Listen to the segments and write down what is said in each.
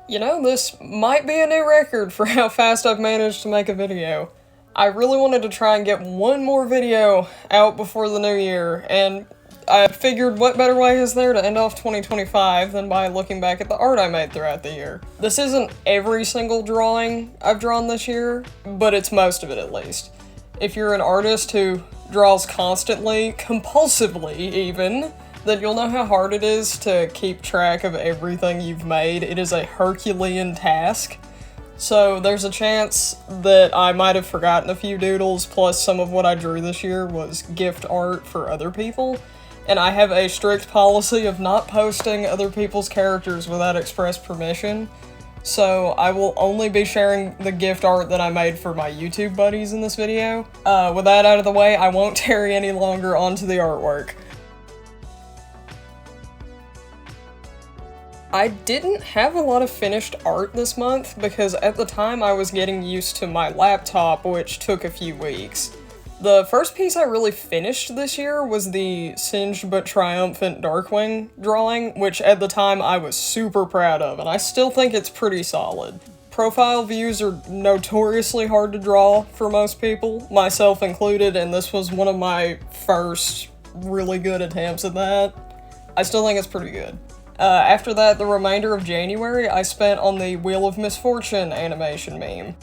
You know, this might be a new record for how fast I've managed to make a video. I really wanted to try and get one more video out before the new year, and I figured what better way is there to end off 2025 than by looking back at the art I made throughout the year. This isn't every single drawing I've drawn this year, but it's most of it at least. If you're an artist who draws constantly, compulsively even, then you'll know how hard it is to keep track of everything you've made. It is a Herculean task. So there's a chance that I might have forgotten a few doodles, plus some of what I drew this year was gift art for other people. And I have a strict policy of not posting other people's characters without express permission. So I will only be sharing the gift art that I made for my YouTube buddies in this video. With that out of the way, I won't tarry any longer onto the artwork. I didn't have a lot of finished art this month because at the time I was getting used to my laptop, which took a few weeks. The first piece I really finished this year was the singed but triumphant Darkwing drawing, which at the time I was super proud of, and I still think it's pretty solid. Profile views are notoriously hard to draw for most people, myself included, and this was one of my first really good attempts at that. I still think it's pretty good. After that, the remainder of January I spent on the Wheel of Misfortune animation meme.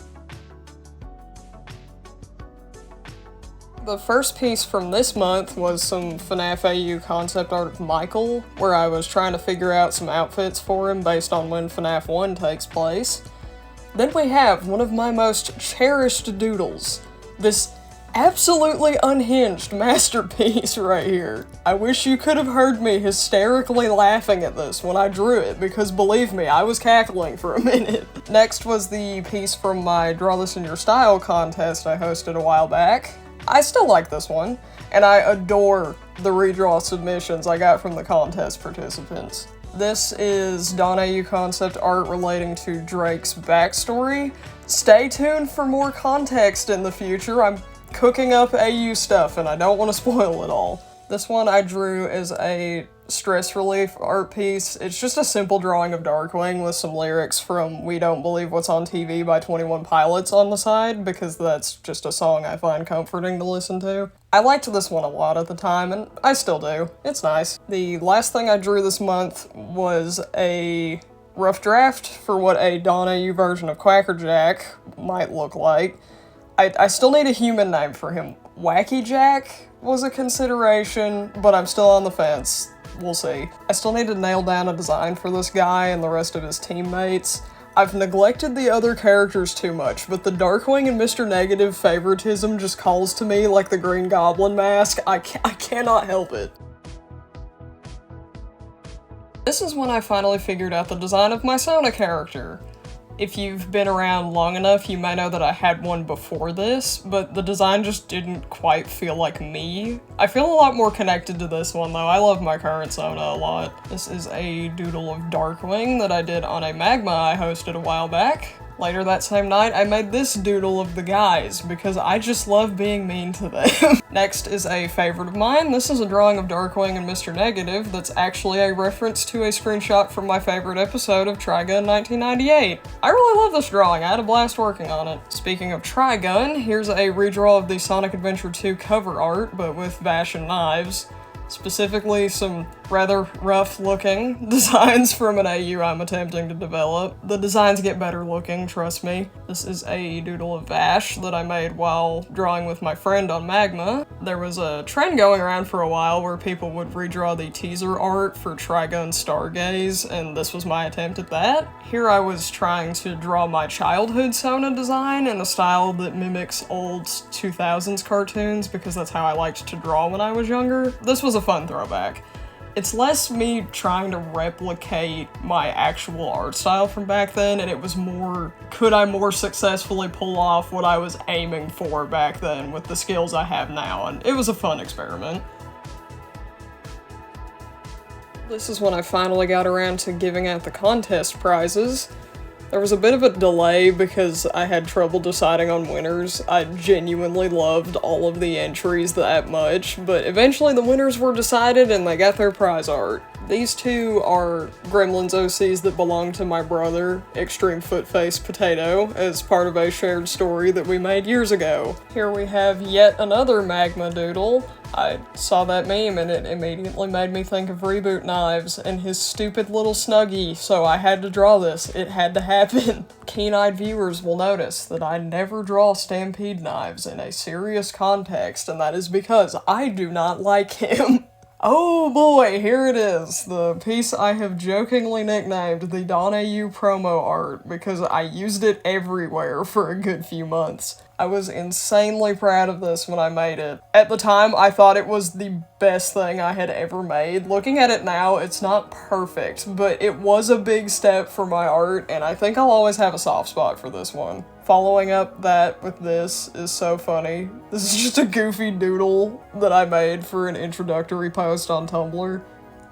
The first piece from this month was some FNAF AU concept art of Michael, where I was trying to figure out some outfits for him based on when FNAF 1 takes place. Then we have one of my most cherished doodles, this absolutely unhinged masterpiece right here. I wish you could have heard me hysterically laughing at this when I drew it, because believe me, I was cackling for a minute. Next was the piece from my Draw This in Your Style contest I hosted a while back. I still like this one, and I adore the redraw submissions I got from the contest participants. This is Dawn AU concept art relating to Drake's backstory. Stay tuned for more context in the future. I'm cooking up AU stuff and I don't want to spoil it all. This one I drew as a stress relief art piece. It's just a simple drawing of Darkwing with some lyrics from We Don't Believe What's on TV by 21 Pilots on the side, because that's just a song I find comforting to listen to. I liked this one a lot at the time, and I still do. It's nice. The last thing I drew this month was a rough draft for what a Dawn AU version of Quackerjack might look like. I still need a human name for him. Wacky Jack was a consideration, but I'm still on the fence. We'll see. I still need to nail down a design for this guy and the rest of his teammates. I've neglected the other characters too much, but the Darkwing and Mr. Negative favoritism just calls to me like the Green Goblin mask. I cannot help it. This is when I finally figured out the design of my Sona character. If you've been around long enough, you may know that I had one before this, but the design just didn't quite feel like me. I feel a lot more connected to this one though. I love my current Sona a lot. This is a doodle of Darkwing that I did on a Magma I hosted a while back. Later that same night, I made this doodle of the guys, because I just love being mean to them. Next is a favorite of mine. This is a drawing of Darkwing and Mr. Negative that's actually a reference to a screenshot from my favorite episode of Trigun 1998. I really love this drawing. I had a blast working on it. Speaking of Trigun, here's a redraw of the Sonic Adventure 2 cover art, but with bash and knives. Specifically, some rather rough-looking designs from an AU I'm attempting to develop. The designs get better looking, trust me. This is a doodle of Vash that I made while drawing with my friend on Magma. There was a trend going around for a while where people would redraw the teaser art for Trigun Stargaze, and this was my attempt at that. Here I was trying to draw my childhood Sona design in a style that mimics old 2000s cartoons, because that's how I liked to draw when I was younger. This was a fun throwback. It's less me trying to replicate my actual art style from back then, and it was more, could I more successfully pull off what I was aiming for back then with the skills I have now, and it was a fun experiment. This is when I finally got around to giving out the contest prizes. There was a bit of a delay because I had trouble deciding on winners. I genuinely loved all of the entries that much, but eventually the winners were decided and they got their prize art. These two are Gremlins OCs that belong to my brother, Extreme Footface Potato, as part of a shared story that we made years ago. Here we have yet another magma doodle. I saw that meme and it immediately made me think of Reboot Knives and his stupid little Snuggie, so I had to draw this. It had to happen. Keen-eyed viewers will notice that I never draw Stampede Knives in a serious context, and that is because I do not like him. Oh boy, here it is, the piece I have jokingly nicknamed the Don AU promo art because I used it everywhere for a good few months. I was insanely proud of this when I made it. At the time, I thought it was the best thing I had ever made. Looking at it now, it's not perfect, but it was a big step for my art, and I think I'll always have a soft spot for this one. Following up that with this is so funny. This is just a goofy doodle that I made for an introductory post on Tumblr.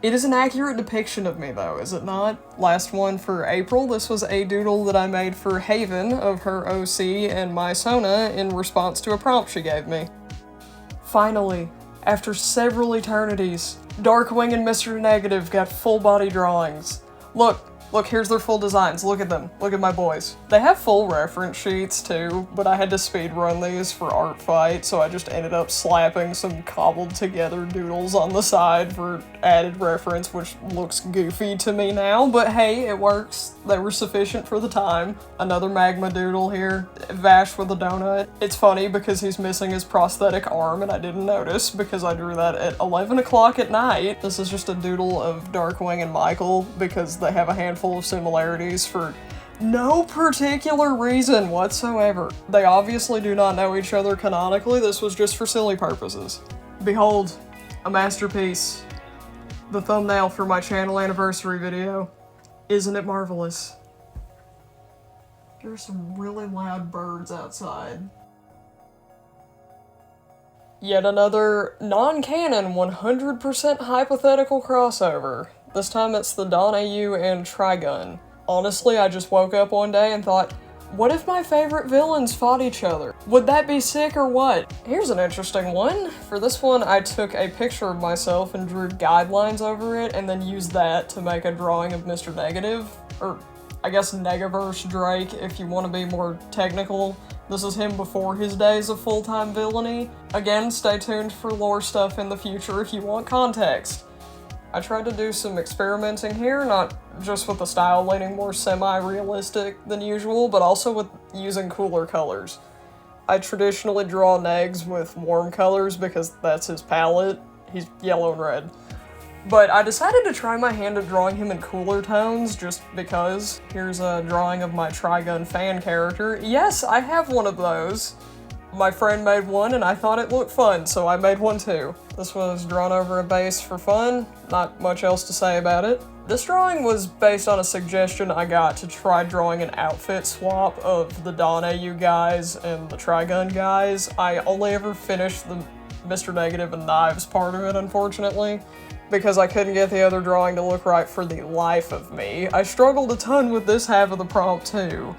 It is an accurate depiction of me though, is it not? Last one for April, this was a doodle that I made for Haven of her OC and my Sona in response to a prompt she gave me. Finally, after several eternities, Darkwing and Mr. Negative got full body drawings. Look, here's their full designs. Look at them. Look at my boys. They have full reference sheets too, but I had to speedrun these for Art Fight, so I just ended up slapping some cobbled together doodles on the side for added reference, which looks goofy to me now, but hey, it works. They were sufficient for the time. Another magma doodle here. Vash with a donut. It's funny because he's missing his prosthetic arm and I didn't notice because I drew that at 11 o'clock at night. This is just a doodle of Darkwing and Michael because they have a handful of similarities for no particular reason whatsoever. They obviously do not know each other canonically, this was just for silly purposes. Behold, a masterpiece. The thumbnail for my channel anniversary video. Isn't it marvelous? There's some really loud birds outside. Yet another non-canon 100% hypothetical crossover. This time it's the Don AU and Trigun. Honestly, I just woke up one day and thought, what if my favorite villains fought each other? Would that be sick or what? Here's an interesting one. For this one, I took a picture of myself and drew guidelines over it and then used that to make a drawing of Mr. Negative. Or, I guess Negaverse Drake, if you want to be more technical. This is him before his days of full-time villainy. Again, stay tuned for lore stuff in the future if you want context. I tried to do some experimenting here, not just with the style leaning more semi-realistic than usual, but also with using cooler colors. I traditionally draw Negs with warm colors because that's his palette. He's yellow and red. But I decided to try my hand at drawing him in cooler tones just because. Here's a drawing of my Trigun fan character. Yes, I have one of those. My friend made one and I thought it looked fun, so I made one too. This was drawn over a base for fun, not much else to say about it. This drawing was based on a suggestion I got to try drawing an outfit swap of the Don AU guys and the Trigun guys. I only ever finished the Mr. Negative and Knives part of it, unfortunately, because I couldn't get the other drawing to look right for the life of me. I struggled a ton with this half of the prompt too.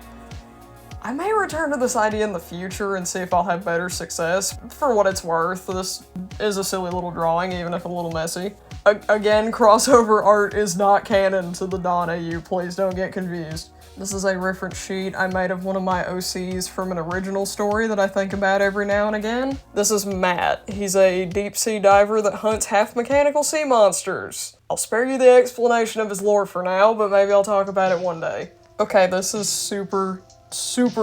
I may return to this idea in the future and see if I'll have better success. For what it's worth, this is a silly little drawing, even if a little messy. Again, crossover art is not canon to the Don AU, please don't get confused. This is a reference sheet I made of one of my OCs from an original story that I think about every now and again. This is Matt. He's a deep-sea diver that hunts half-mechanical sea monsters. I'll spare you the explanation of his lore for now, but maybe I'll talk about it one day. Okay, this is super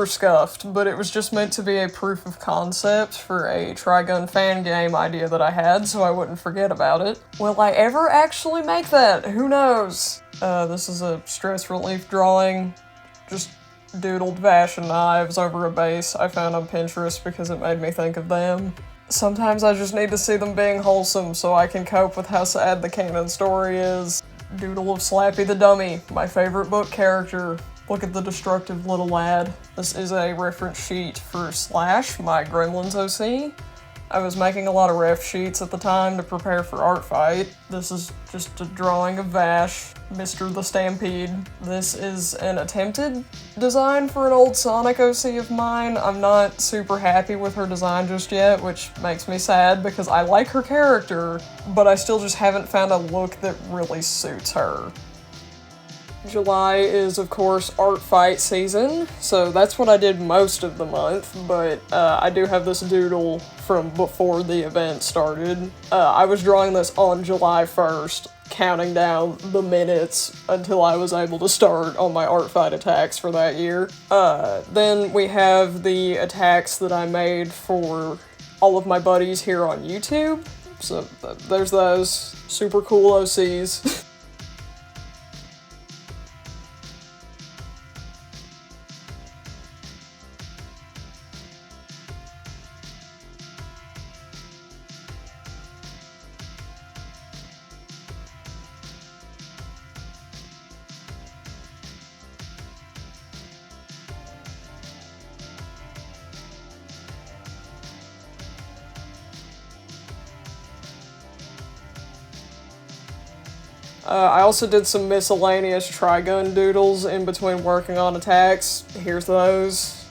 scuffed, but it was just meant to be a proof of concept for a Trigun fan game idea that I had, so I wouldn't forget about it. Will I ever actually make that? Who knows? This is a stress relief drawing. Just doodled Vash and Knives over a base I found on Pinterest because it made me think of them. Sometimes I just need to see them being wholesome so I can cope with how sad the canon story is. Doodle of Slappy the Dummy, my favorite book character. Look at the destructive little lad. This is a reference sheet for Slash, my Gremlins OC. I was making a lot of ref sheets at the time to prepare for Art Fight. This is just a drawing of Vash, Mr. the Stampede. This is an attempted design for an old Sonic OC of mine. I'm not super happy with her design just yet, which makes me sad because I like her character, but I still just haven't found a look that really suits her. July is, of course, Art Fight season, so that's what I did most of the month, but I do have this doodle from before the event started. I was drawing this on July 1st, counting down the minutes until I was able to start on my Art Fight attacks for that year. Then we have the attacks that I made for all of my buddies here on YouTube, so there's those super cool OCs. I also did some miscellaneous Trigun doodles in between working on attacks. Here's those.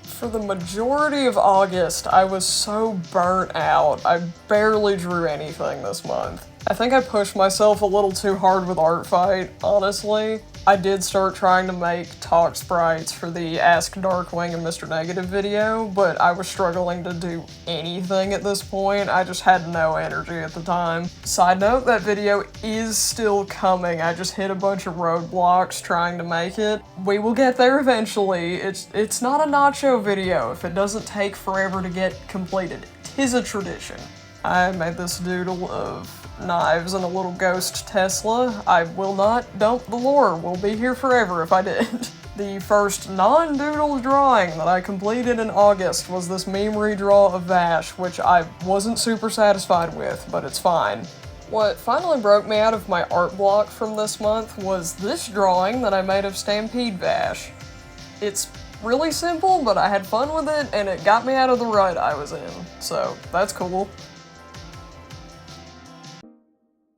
For the majority of August, I was so burnt out. I barely drew anything this month. I think I pushed myself a little too hard with Art Fight, honestly. I did start trying to make talk sprites for the Ask Darkwing and Mr. Negative video, but I was struggling to do anything at this point. I just had no energy at the time. Side note, that video is still coming. I just hit a bunch of roadblocks trying to make it. We will get there eventually. It's not a nacho video if it doesn't take forever to get completed. 'Tis a tradition. I made this doodle of knives and a little ghost Tesla. I will not dump the lore. We'll be here forever if I did. The first non-doodle drawing that I completed in August was this meme redraw of Vash, which I wasn't super satisfied with, but it's fine. What finally broke me out of my art block from this month was this drawing that I made of Stampede Vash. It's really simple, but I had fun with it, and it got me out of the rut I was in, so that's cool.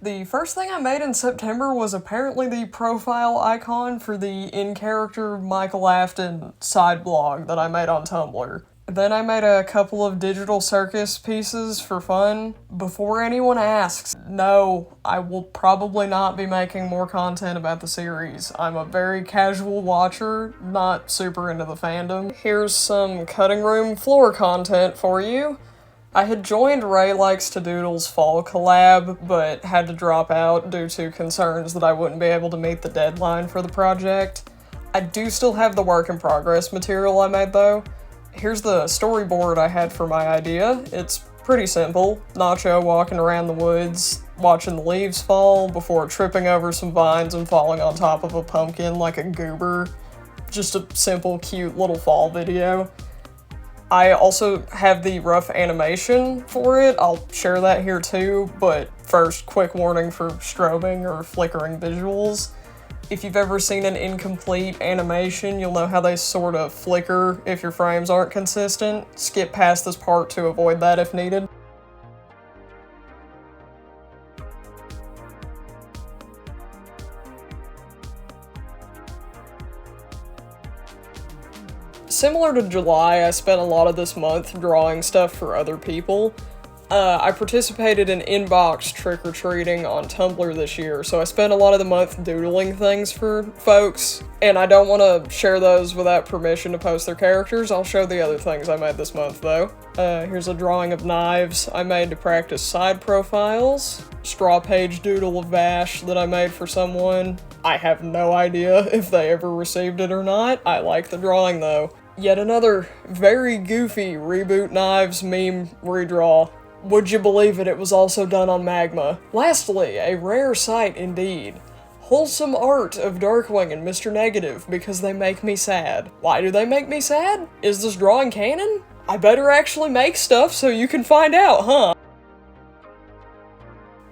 The first thing I made in September was apparently the profile icon for the in-character Michael Afton side blog that I made on Tumblr. Then I made a couple of digital circus pieces for fun. Before anyone asks, no, I will probably not be making more content about the series. I'm a very casual watcher, not super into the fandom. Here's some cutting room floor content for you. I had joined Ray Likes to Doodle's fall collab, but had to drop out due to concerns that I wouldn't be able to meet the deadline for the project. I do still have the work in progress material I made though. Here's the storyboard I had for my idea. It's pretty simple. Nacho walking around the woods, watching the leaves fall before tripping over some vines and falling on top of a pumpkin like a goober. Just a simple, cute little fall video. I also have the rough animation for it. I'll share that here too, but first, quick warning for strobing or flickering visuals. If you've ever seen an incomplete animation, you'll know how they sort of flicker if your frames aren't consistent. Skip past this part to avoid that if needed. Similar to July, I spent a lot of this month drawing stuff for other people. I participated in inbox trick-or-treating on Tumblr this year, so I spent a lot of the month doodling things for folks, and I don't want to share those without permission to post their characters. I'll show the other things I made this month, though. Here's a drawing of knives I made to practice side profiles. Straw page doodle of Vash that I made for someone. I have no idea if they ever received it or not. I like the drawing, though. Yet another very goofy Reboot Knives meme redraw. Would you believe it, it was also done on Magma. Lastly, a rare sight indeed. Wholesome art of Darkwing and Mr. Negative because they make me sad. Why do they make me sad? Is this drawing canon? I better actually make stuff so you can find out, huh?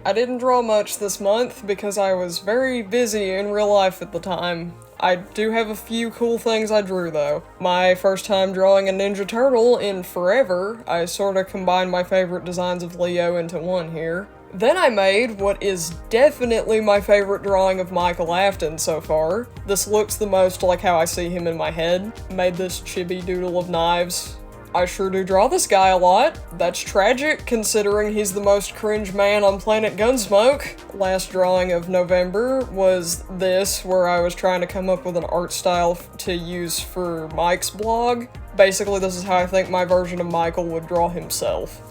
I didn't draw much this month because I was very busy in real life at the time. I do have a few cool things I drew though. My first time drawing a Ninja Turtle in forever, I sorta combined my favorite designs of Leo into one here. Then I made what is definitely my favorite drawing of Michael Afton so far. This looks the most like how I see him in my head. Made this chibi doodle of knives. I sure do draw this guy a lot. That's tragic, considering he's the most cringe man on planet Gunsmoke. Last drawing of November was this, where I was trying to come up with an art style to use for Mike's blog. Basically, this is how I think my version of Michael would draw himself.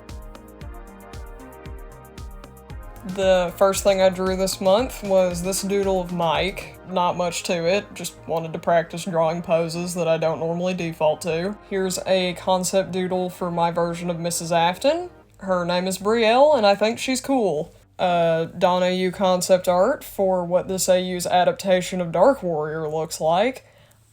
The first thing I drew this month was this doodle of Mike. Not much to it, just wanted to practice drawing poses that I don't normally default to. Here's a concept doodle for my version of Mrs. Afton. Her name is Brielle, and I think she's cool. Don AU concept art for what this AU's adaptation of Dark Warrior looks like.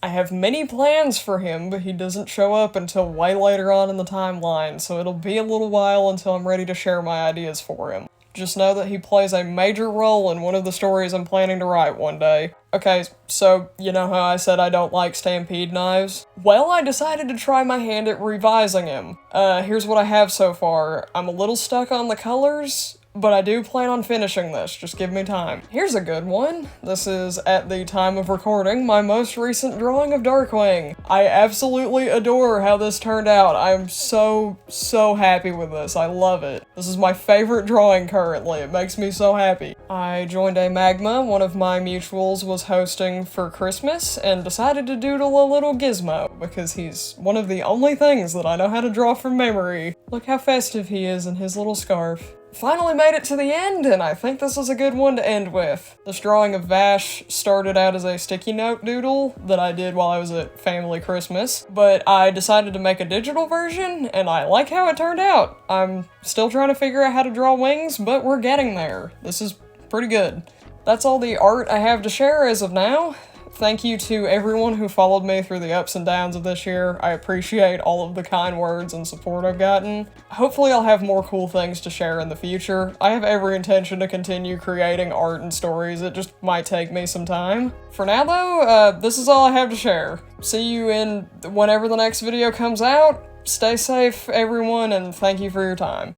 I have many plans for him, but he doesn't show up until way later on in the timeline, so it'll be a little while until I'm ready to share my ideas for him. Just know that he plays a major role in one of the stories I'm planning to write one day. Okay, so you know how I said I don't like Stampede knives? Well, I decided to try my hand at revising him. Here's what I have so far. I'm a little stuck on the colors, but I do plan on finishing this, just give me time. Here's a good one. This is, at the time of recording, my most recent drawing of Darkwing. I absolutely adore how this turned out. I'm so happy with this. I love it. This is my favorite drawing currently. It makes me so happy. I joined a Magma one of my mutuals was hosting for Christmas and decided to doodle a little Gizmo because he's one of the only things that I know how to draw from memory. Look how festive he is in his little scarf. Finally made it to the end, and I think this is a good one to end with. This drawing of Vash started out as a sticky note doodle that I did while I was at family Christmas, but I decided to make a digital version, and I like how it turned out. I'm still trying to figure out how to draw wings, but we're getting there. This is pretty good. That's all the art I have to share as of now. Thank you to everyone who followed me through the ups and downs of this year. I appreciate all of the kind words and support I've gotten. Hopefully I'll have more cool things to share in the future. I have every intention to continue creating art and stories. It just might take me some time. For now though, this is all I have to share. See you in whenever the next video comes out. Stay safe, everyone, and thank you for your time.